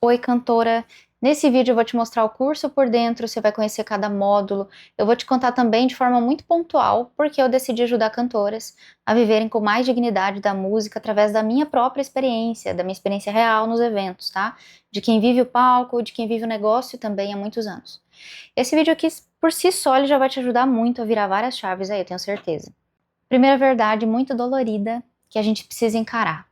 Oi, cantora. Nesse vídeo eu vou te mostrar o curso por dentro, você vai conhecer cada módulo. Eu vou te contar também de forma muito pontual porque eu decidi ajudar cantoras a viverem com mais dignidade da música através da minha própria experiência, da minha experiência real nos eventos, tá? De quem vive o palco, de quem vive o negócio também há muitos anos. Esse vídeo aqui, por si só, ele já vai te ajudar muito a virar várias chaves aí, eu tenho certeza. Primeira verdade muito dolorida que a gente precisa encarar.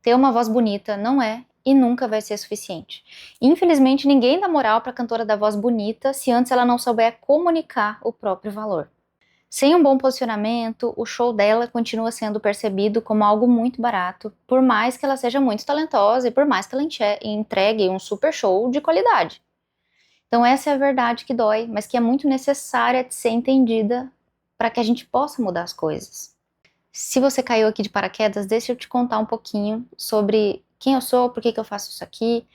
Ter uma voz bonita não é e nunca vai ser suficiente. Infelizmente, ninguém dá moral para a cantora da voz bonita se antes ela não souber comunicar o próprio valor. Sem um bom posicionamento, o show dela continua sendo percebido como algo muito barato, por mais que ela seja muito talentosa e por mais que ela entregue um super show de qualidade. Então essa é a verdade que dói, mas que é muito necessária de ser entendida para que a gente possa mudar as coisas. Se você caiu aqui de paraquedas, deixa eu te contar um pouquinho sobre quem eu sou, por que eu faço isso aqui.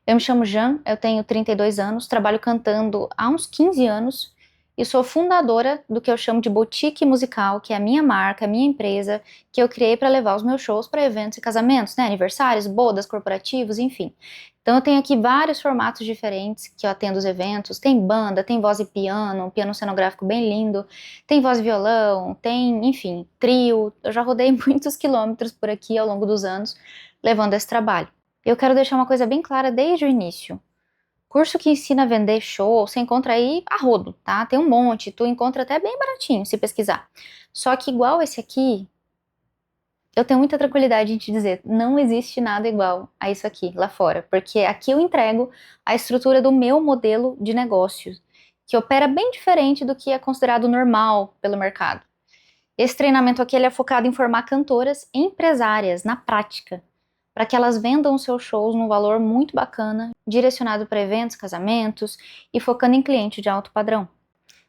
Eu me chamo Jan, eu tenho 32 anos, trabalho cantando há uns 15 anos e sou fundadora do que eu chamo de Boutique Musical, que é a minha marca, a minha empresa, que eu criei para levar os meus shows para eventos e casamentos, né, aniversários, bodas, corporativos, enfim. Então eu tenho aqui vários formatos diferentes que eu atendo os eventos, tem banda, tem voz e piano, um piano cenográfico bem lindo, tem voz e violão, tem, enfim, trio. Eu já rodei muitos quilômetros por aqui ao longo dos anos levando esse trabalho. Eu quero deixar uma coisa bem clara desde o início. Curso que ensina a vender show, você encontra aí a rodo, tá? Tem um monte, tu encontra até bem baratinho se pesquisar. Só que igual esse aqui, eu tenho muita tranquilidade em te dizer, não existe nada igual a isso aqui lá fora, porque aqui eu entrego a estrutura do meu modelo de negócio, que opera bem diferente do que é considerado normal pelo mercado. Esse treinamento aqui ele é focado em formar cantoras empresárias na prática, para que elas vendam os seus shows num valor muito bacana, direcionado para eventos, casamentos e focando em cliente de alto padrão.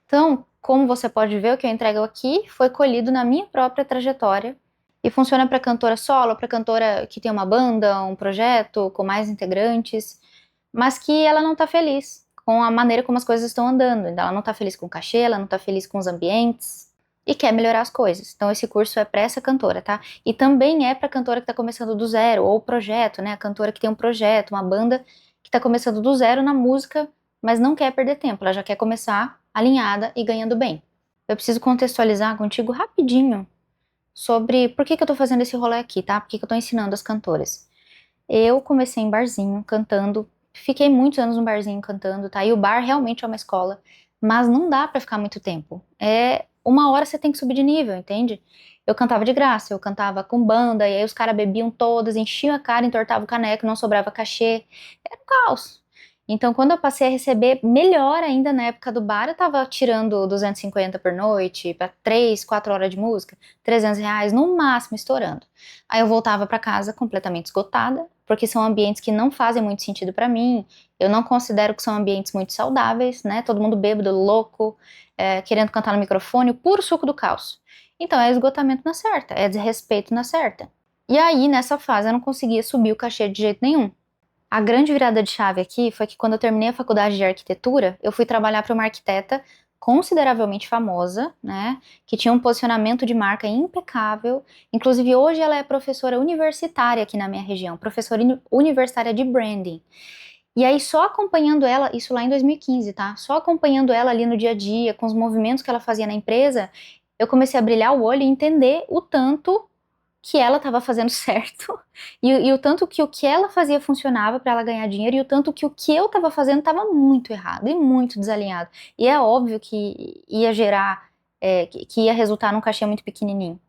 Então, como você pode ver, o que eu entrego aqui foi colhido na minha própria trajetória e funciona para cantora solo, para cantora que tem uma banda, um projeto com mais integrantes, mas que ela não está feliz com a maneira como as coisas estão andando. Então, ela não está feliz com o cachê, ela não está feliz com os ambientes e quer melhorar as coisas. Então, esse curso é para essa cantora, tá? E também é para cantora que está começando do zero, ou projeto, né? A cantora que tem um projeto, uma banda que está começando do zero na música, mas não quer perder tempo, ela já quer começar alinhada e ganhando bem. Eu preciso contextualizar contigo rapidinho sobre por que eu tô fazendo esse rolê aqui, tá? Por que eu tô ensinando as cantoras. Eu comecei em barzinho, cantando, fiquei muitos anos no barzinho cantando, tá? E o bar realmente é uma escola, mas não dá pra ficar muito tempo. É uma hora você tem que subir de nível, entende? Eu cantava de graça, eu cantava com banda, e aí os caras bebiam todas, enchiam a cara, entortavam o caneco, não sobrava cachê. Era um caos. Então, quando eu passei a receber melhor ainda na época do bar, eu tava tirando 250 por noite, para 3, 4 horas de música, R$ 300 no máximo, estourando. Aí eu voltava para casa completamente esgotada, porque são ambientes que não fazem muito sentido para mim. Eu não considero que são ambientes muito saudáveis, né? Todo mundo bêbado, louco, querendo cantar no microfone, o puro suco do caos. Então é esgotamento na certa, é desrespeito na certa. E aí, nessa fase, eu não conseguia subir o cachê de jeito nenhum. A grande virada de chave aqui foi que quando eu terminei a faculdade de arquitetura, eu fui trabalhar para uma arquiteta consideravelmente famosa, né, que tinha um posicionamento de marca impecável. Inclusive hoje ela é professora universitária aqui na minha região, professora universitária de branding. E aí só acompanhando ela, isso lá em 2015, tá? Só acompanhando ela ali no dia a dia, com os movimentos que ela fazia na empresa, eu comecei a brilhar o olho e entender o tanto que ela estava fazendo certo e o tanto que o que ela fazia funcionava para ela ganhar dinheiro e o tanto que o que eu estava fazendo estava muito errado e muito desalinhado. E é óbvio que ia gerar, que ia resultar num cachê muito pequenininho.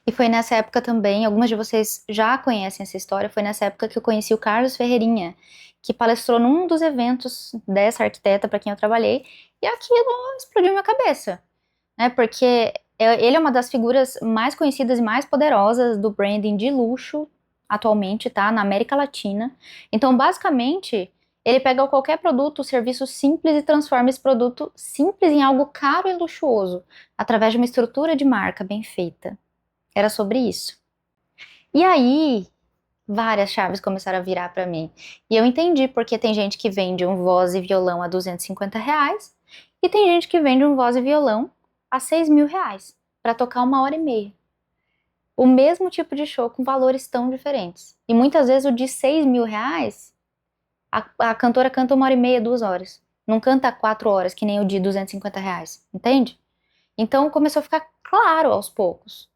E foi nessa época também, algumas de vocês já conhecem essa história, foi nessa época que eu conheci o Carlos Ferreirinha, que palestrou num dos eventos dessa arquiteta para quem eu trabalhei, e aquilo explodiu minha cabeça, né? Porque ele é uma das figuras mais conhecidas e mais poderosas do branding de luxo atualmente, tá? Na América Latina. Então, basicamente, ele pega qualquer produto, serviço simples e transforma esse produto simples em algo caro e luxuoso, através de uma estrutura de marca bem feita. Era sobre isso. E aí, várias chaves começaram a virar pra mim. E eu entendi porque tem gente que vende um voz e violão a R$ 250 e tem gente que vende um voz e violão a R$ 6.000 para tocar 1 hora e meia. O mesmo tipo de show com valores tão diferentes. E muitas vezes o de R$ 6.000 A cantora canta 1h30, 2 horas. Não canta 4 horas, que nem o de R$ 250, entende? Então começou a ficar claro aos poucos.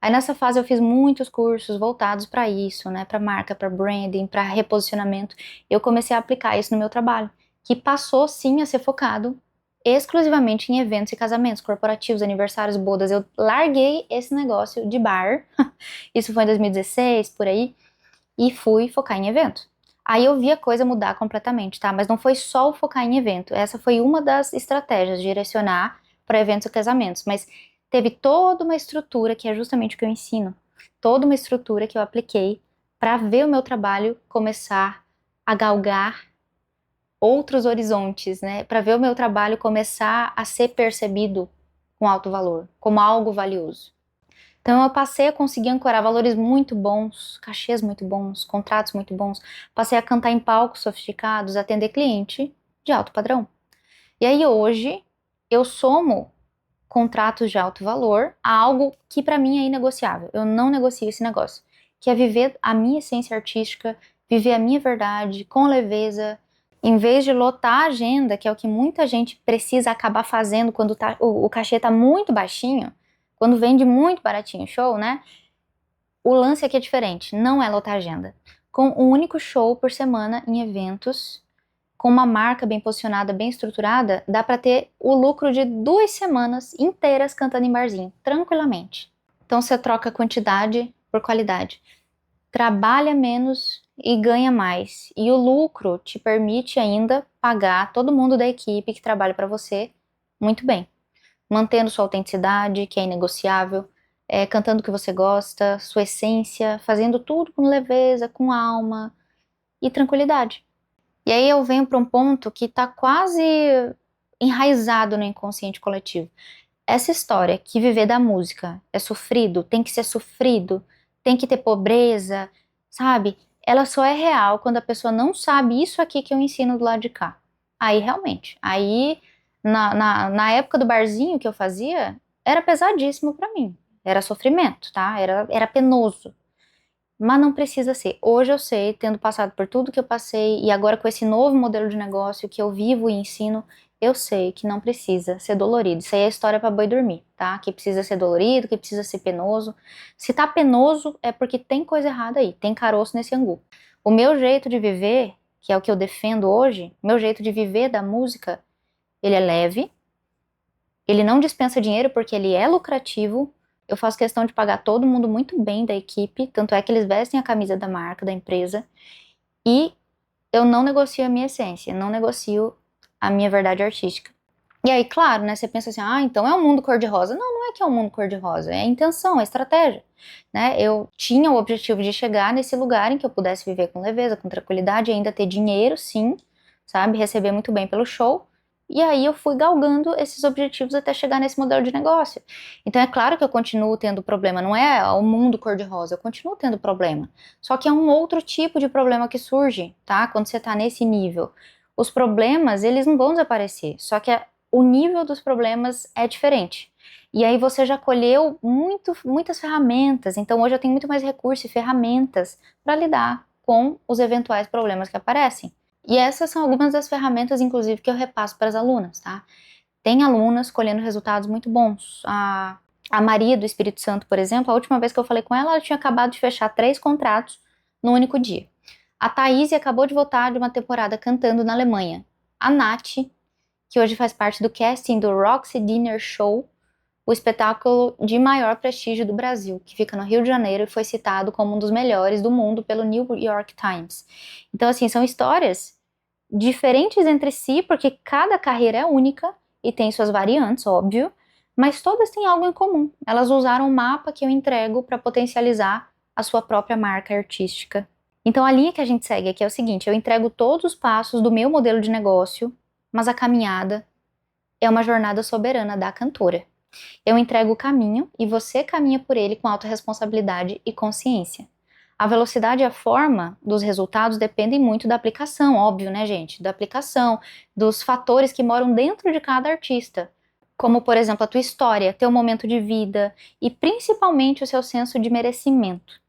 Aí nessa fase eu fiz muitos cursos voltados para isso, né? Para marca, para branding, para reposicionamento. Eu comecei a aplicar isso no meu trabalho, que passou sim a ser focado exclusivamente em eventos e casamentos corporativos, aniversários, bodas. Eu larguei esse negócio de bar, isso foi em 2016, por aí, e fui focar em evento. Aí eu vi a coisa mudar completamente, tá? Mas não foi só o focar em evento. Essa foi uma das estratégias, direcionar para eventos e casamentos. Mas teve toda uma estrutura, que é justamente o que eu ensino. Toda uma estrutura que eu apliquei para ver o meu trabalho começar a galgar outros horizontes, né? Para ver o meu trabalho começar a ser percebido com alto valor, como algo valioso. Então eu passei a conseguir ancorar valores muito bons, cachês muito bons, contratos muito bons, passei a cantar em palcos sofisticados, atender cliente de alto padrão. E aí hoje eu somo contratos de alto valor a algo que para mim é inegociável. Eu não negocio esse negócio, que é viver a minha essência artística, viver a minha verdade com leveza, em vez de lotar a agenda, que é o que muita gente precisa acabar fazendo quando o cachê tá muito baixinho, quando vende muito baratinho o show, né? O lance aqui é diferente, não é lotar a agenda. Com um único show por semana em eventos, com uma marca bem posicionada, bem estruturada, dá pra ter o lucro de 2 semanas inteiras cantando em barzinho, tranquilamente. Então você troca quantidade por qualidade. Trabalha menos e ganha mais. E o lucro te permite ainda pagar todo mundo da equipe que trabalha para você muito bem, mantendo sua autenticidade, que é inegociável, cantando o que você gosta, sua essência, fazendo tudo com leveza, com alma e tranquilidade. E aí eu venho para um ponto que está quase enraizado no inconsciente coletivo. Essa história que viver da música é sofrido, tem que ser sofrido, tem que ter pobreza, sabe? Ela só é real quando a pessoa não sabe isso aqui que eu ensino do lado de cá. Aí realmente, aí na época do barzinho que eu fazia, era pesadíssimo pra mim. Era sofrimento, tá? Era penoso. Mas não precisa ser. Hoje eu sei, tendo passado por tudo que eu passei e agora com esse novo modelo de negócio que eu vivo e ensino, eu sei que não precisa ser dolorido. Isso aí é história para boi dormir, tá? Que precisa ser dolorido, que precisa ser penoso. Se tá penoso é porque tem coisa errada aí, tem caroço nesse angu. O meu jeito de viver, que é o que eu defendo hoje, meu jeito de viver da música, ele é leve, ele não dispensa dinheiro porque ele é lucrativo. Eu faço questão de pagar todo mundo muito bem da equipe, tanto é que eles vestem a camisa da marca, da empresa, e eu não negocio a minha essência, não negocio a minha verdade artística. E aí, claro, né, você pensa assim, ah, então é um mundo cor-de-rosa. Não, não é que é um mundo cor-de-rosa, é a intenção, é a estratégia, né? Eu tinha o objetivo de chegar nesse lugar em que eu pudesse viver com leveza, com tranquilidade, e ainda ter dinheiro, sim, sabe, receber muito bem pelo show. E aí eu fui galgando esses objetivos até chegar nesse modelo de negócio. Então é claro que eu continuo tendo problema, não é o mundo cor-de-rosa, eu continuo tendo problema. Só que é um outro tipo de problema que surge, tá? Quando você tá nesse nível. Os problemas, eles não vão desaparecer, só que o nível dos problemas é diferente. E aí você já colheu muitas ferramentas, então hoje eu tenho muito mais recursos e ferramentas para lidar com os eventuais problemas que aparecem. E essas são algumas das ferramentas, inclusive, que eu repasso para as alunas, tá? Tem alunas colhendo resultados muito bons. A Maria do Espírito Santo, por exemplo, a última vez que eu falei com ela, ela tinha acabado de fechar 3 contratos no único dia. A Thaís acabou de voltar de uma temporada cantando na Alemanha. A Nath, que hoje faz parte do casting do Roxy Dinner Show, o espetáculo de maior prestígio do Brasil, que fica no Rio de Janeiro e foi citado como um dos melhores do mundo pelo New York Times. Então, assim, são histórias diferentes entre si, porque cada carreira é única e tem suas variantes, óbvio, mas todas têm algo em comum. Elas usaram um mapa que eu entrego para potencializar a sua própria marca artística. Então, a linha que a gente segue aqui é o seguinte: eu entrego todos os passos do meu modelo de negócio, mas a caminhada é uma jornada soberana da cantora. Eu entrego o caminho e você caminha por ele com autorresponsabilidade e consciência. A velocidade e a forma dos resultados dependem muito da aplicação, óbvio, né, gente? Da aplicação, dos fatores que moram dentro de cada artista. Como, por exemplo, a tua história, teu momento de vida e principalmente o seu senso de merecimento.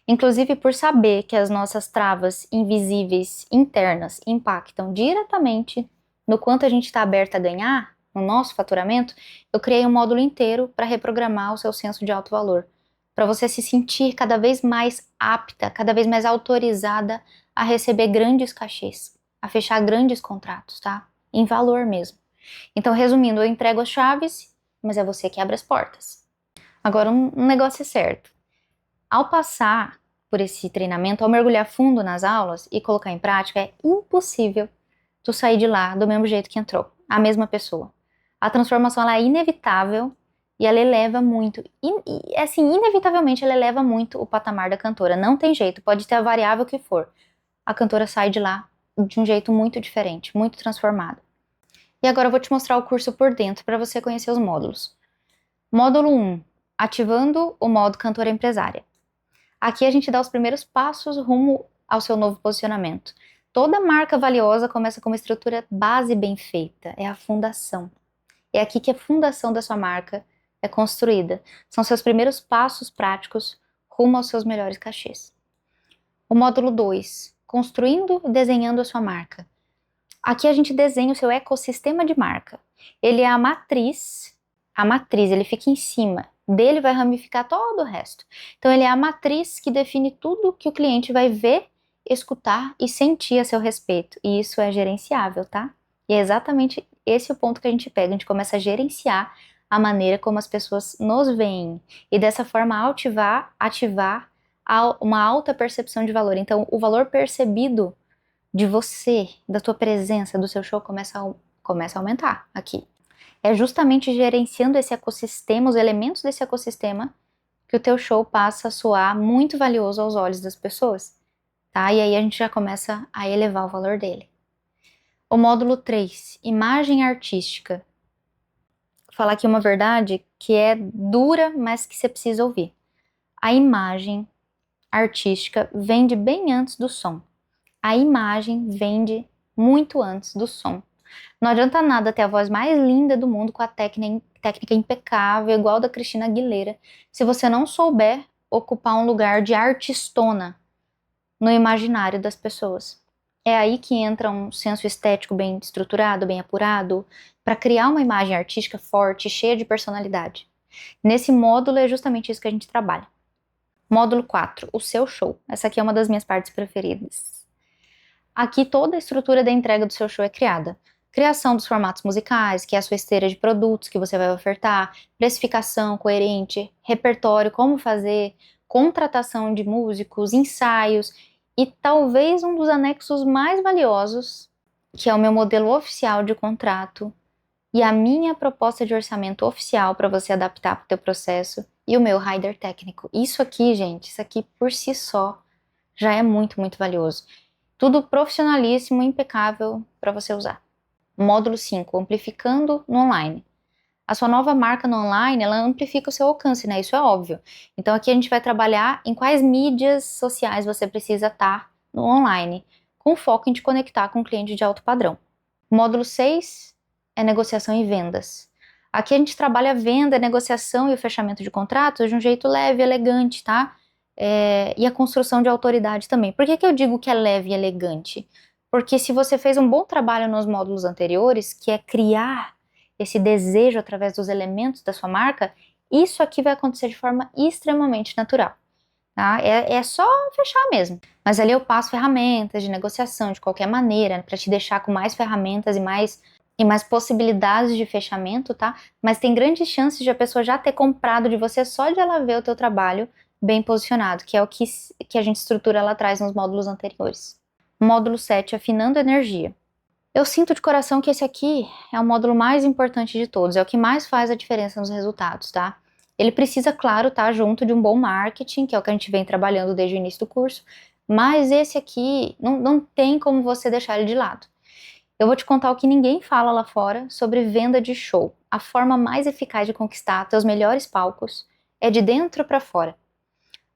Inclusive, por saber que as nossas travas invisíveis internas impactam diretamente no quanto a gente está aberto a ganhar, no nosso faturamento, eu criei um módulo inteiro para reprogramar o seu senso de alto valor, para você se sentir cada vez mais apta, cada vez mais autorizada a receber grandes cachês, a fechar grandes contratos, tá? Em valor mesmo. Então, resumindo, eu entrego as chaves, mas é você que abre as portas. Agora, um negócio é certo. Ao passar por esse treinamento, ao mergulhar fundo nas aulas e colocar em prática, é impossível tu sair de lá do mesmo jeito que entrou, a mesma pessoa. A transformação ela é inevitável e ela eleva muito, e assim, inevitavelmente ela eleva muito o patamar da cantora. Não tem jeito, pode ter a variável que for. A cantora sai de lá de um jeito muito diferente, muito transformada. E agora eu vou te mostrar o curso por dentro para você conhecer os módulos. Módulo 1, ativando o modo cantora empresária. Aqui a gente dá os primeiros passos rumo ao seu novo posicionamento. Toda marca valiosa começa com uma estrutura base bem feita, é a fundação. É aqui que a fundação da sua marca é construída. São seus primeiros passos práticos rumo aos seus melhores cachês. O módulo 2, construindo e desenhando a sua marca. Aqui a gente desenha o seu ecossistema de marca. Ele é a matriz, ele fica em cima. Dele vai ramificar todo o resto. Então ele é a matriz que define tudo que o cliente vai ver, escutar e sentir a seu respeito. E isso é gerenciável, tá? E é exatamente esse o ponto que a gente pega. A gente começa a gerenciar a maneira como as pessoas nos veem. E dessa forma ativar uma alta percepção de valor. Então o valor percebido de você, da tua presença, do seu show começa a aumentar aqui. É justamente gerenciando esse ecossistema, os elementos desse ecossistema, que o teu show passa a soar muito valioso aos olhos das pessoas, tá? E aí a gente já começa a elevar o valor dele. O módulo 3, imagem artística. Vou falar aqui uma verdade que é dura, mas que você precisa ouvir. A imagem artística vende bem antes do som. A imagem vende muito antes do som. Não adianta nada ter a voz mais linda do mundo com a técnica impecável, igual da Christina Aguilera, se você não souber ocupar um lugar de artistona no imaginário das pessoas. É aí que entra um senso estético bem estruturado, bem apurado, para criar uma imagem artística forte, cheia de personalidade. Nesse módulo é justamente isso que a gente trabalha. Módulo 4, o seu show. Essa aqui é uma das minhas partes preferidas. Aqui toda a estrutura da entrega do seu show é criada. Criação dos formatos musicais, que é a sua esteira de produtos que você vai ofertar, precificação coerente, repertório, como fazer, contratação de músicos, ensaios e talvez um dos anexos mais valiosos, que é o meu modelo oficial de contrato e a minha proposta de orçamento oficial para você adaptar para o teu processo e o meu rider técnico. Isso aqui, gente, isso aqui por si só já é muito, muito valioso. Tudo profissionalíssimo, impecável para você usar. Módulo 5, amplificando no online. A sua nova marca no online, ela amplifica o seu alcance, né? Isso é óbvio. Então aqui a gente vai trabalhar em quais mídias sociais você precisa estar no online, com foco em te conectar com um cliente de alto padrão. Módulo 6 é negociação e vendas. Aqui a gente trabalha a venda, a negociação e o fechamento de contratos de um jeito leve, elegante, tá? E a construção de autoridade também. Por que eu digo que é leve e elegante? Porque se você fez um bom trabalho nos módulos anteriores, que é criar esse desejo através dos elementos da sua marca, isso aqui vai acontecer de forma extremamente natural. Tá? É só fechar mesmo. Mas ali eu passo ferramentas de negociação de qualquer maneira, para te deixar com mais ferramentas e mais possibilidades de fechamento, tá? Mas tem grandes chances de a pessoa já ter comprado de você só de ela ver o teu trabalho bem posicionado, que é o que a gente estrutura lá atrás nos módulos anteriores. Módulo 7, afinando a energia. Eu sinto de coração que esse aqui é o módulo mais importante de todos, é o que mais faz a diferença nos resultados, tá? Ele precisa, claro, estar junto de um bom marketing, que é o que a gente vem trabalhando desde o início do curso, mas esse aqui não tem como você deixar ele de lado. Eu vou te contar o que ninguém fala lá fora sobre venda de show. A forma mais eficaz de conquistar teus melhores palcos é de dentro para fora.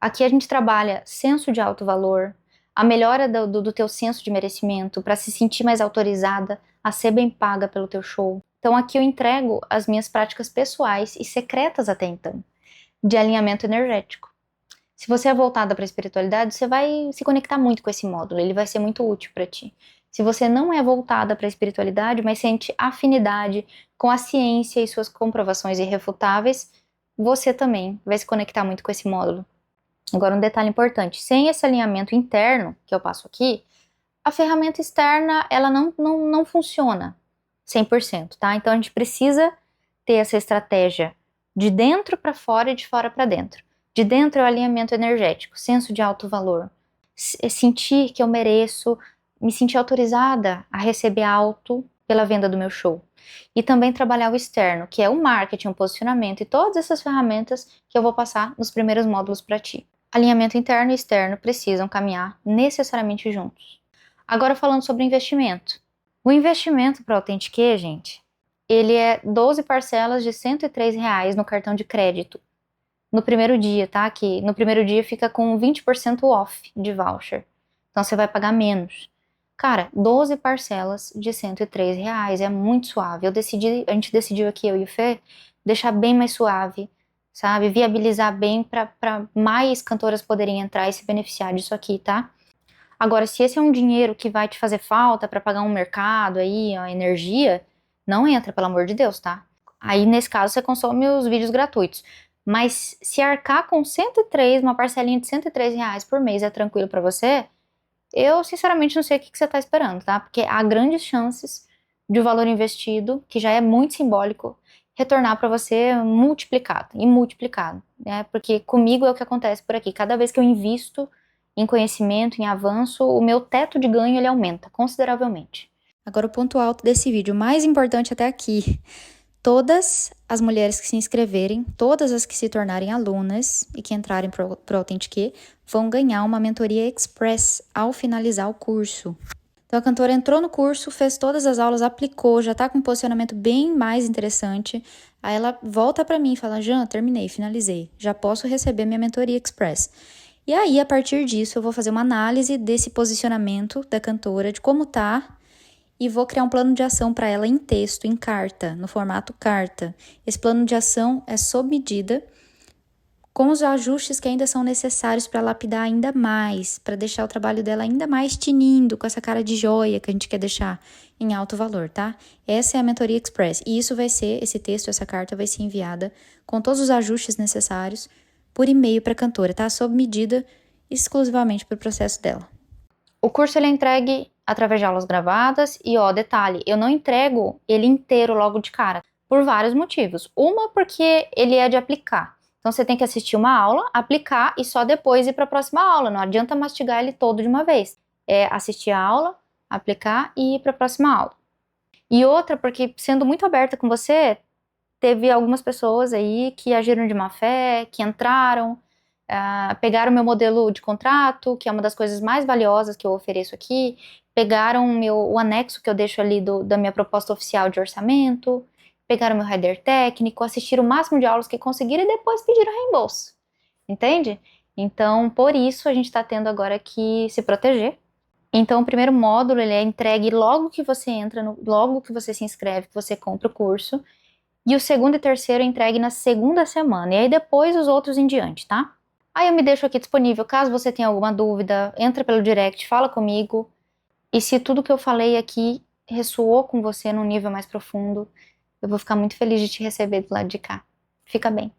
Aqui a gente trabalha senso de alto valor, a melhora do teu senso de merecimento, para se sentir mais autorizada a ser bem paga pelo teu show. Então aqui eu entrego as minhas práticas pessoais e secretas até então, de alinhamento energético. Se você é voltada para a espiritualidade, você vai se conectar muito com esse módulo, ele vai ser muito útil para ti. Se você não é voltada para a espiritualidade, mas sente afinidade com a ciência e suas comprovações irrefutáveis, você também vai se conectar muito com esse módulo. Agora, um detalhe importante: sem esse alinhamento interno que eu passo aqui, a ferramenta externa ela não funciona 100%, tá? Então a gente precisa ter essa estratégia de dentro para fora e de fora para dentro. De dentro é o alinhamento energético, senso de alto valor, sentir que eu mereço, me sentir autorizada a receber alto pela venda do meu show. E também trabalhar o externo, que é o marketing, o posicionamento e todas essas ferramentas que eu vou passar nos primeiros módulos para ti. Alinhamento interno e externo precisam caminhar necessariamente juntos. Agora falando sobre investimento. O investimento para o Authentique, gente, ele é 12 parcelas de R$ 103 no cartão de crédito. No primeiro dia, tá? Que no primeiro dia fica com 20% off de voucher. Então você vai pagar menos. Cara, 12 parcelas de R$ 103 é muito suave. A gente decidiu aqui, eu e o Fê, deixar bem mais suave, sabe? Viabilizar bem para mais cantoras poderem entrar e se beneficiar disso aqui, tá? Agora, se esse é um dinheiro que vai te fazer falta para pagar um mercado aí, a energia, não entra, pelo amor de Deus, tá? Aí, nesse caso, você consome os vídeos gratuitos. Mas se arcar com 103, uma parcelinha de R$ 103 por mês é tranquilo para você, eu sinceramente não sei o que você tá esperando, tá? Porque há grandes chances de o valor investido, que já é muito simbólico, retornar para você multiplicado e multiplicado, né? Porque comigo é o que acontece por aqui. Cada vez que eu invisto em conhecimento, em avanço, o meu teto de ganho ele aumenta consideravelmente. Agora o ponto alto desse vídeo, o mais importante até aqui. Todas as mulheres que se inscreverem, todas as que se tornarem alunas e que entrarem para o Authentique, vão ganhar uma mentoria express ao finalizar o curso. Então a cantora entrou no curso, fez todas as aulas, aplicou, já tá com um posicionamento bem mais interessante. Aí ela volta para mim e fala: Jan, terminei, finalizei, já posso receber minha mentoria express. E aí, a partir disso, eu vou fazer uma análise desse posicionamento da cantora, de como tá, e vou criar um plano de ação para ela em texto, em carta, no formato carta. Esse plano de ação é sob medida, com os ajustes que ainda são necessários para lapidar ainda mais, para deixar o trabalho dela ainda mais tinindo, com essa cara de joia que a gente quer deixar em alto valor, tá? Essa é a Mentoria Express. E isso vai ser, esse texto, essa carta vai ser enviada com todos os ajustes necessários por e-mail para a cantora, tá? Sob medida, exclusivamente para o processo dela. O curso ele é entregue através de aulas gravadas e, ó, detalhe, eu não entrego ele inteiro logo de cara, por vários motivos. Uma, porque ele é de aplicar. Então, você tem que assistir uma aula, aplicar e só depois ir para a próxima aula. Não adianta mastigar ele todo de uma vez. É assistir a aula, aplicar e ir para a próxima aula. E outra, porque sendo muito aberta com você, teve algumas pessoas aí que agiram de má fé, que entraram, pegaram meu modelo de contrato, que é uma das coisas mais valiosas que eu ofereço aqui, pegaram o anexo que eu deixo ali da minha proposta oficial de orçamento, pegaram meu rider técnico, assistiram o máximo de aulas que conseguiram e depois pediram reembolso, entende? Então, por isso a gente está tendo agora que se proteger. Então, o primeiro módulo ele é entregue logo que você entra, logo que você se inscreve, que você compra o curso, e o segundo e terceiro é entregue na segunda semana, e aí depois os outros em diante, tá? Aí eu me deixo aqui disponível, caso você tenha alguma dúvida, entra pelo direct, fala comigo. E se tudo que eu falei aqui ressoou com você num nível mais profundo, eu vou ficar muito feliz de te receber do lado de cá. Fica bem.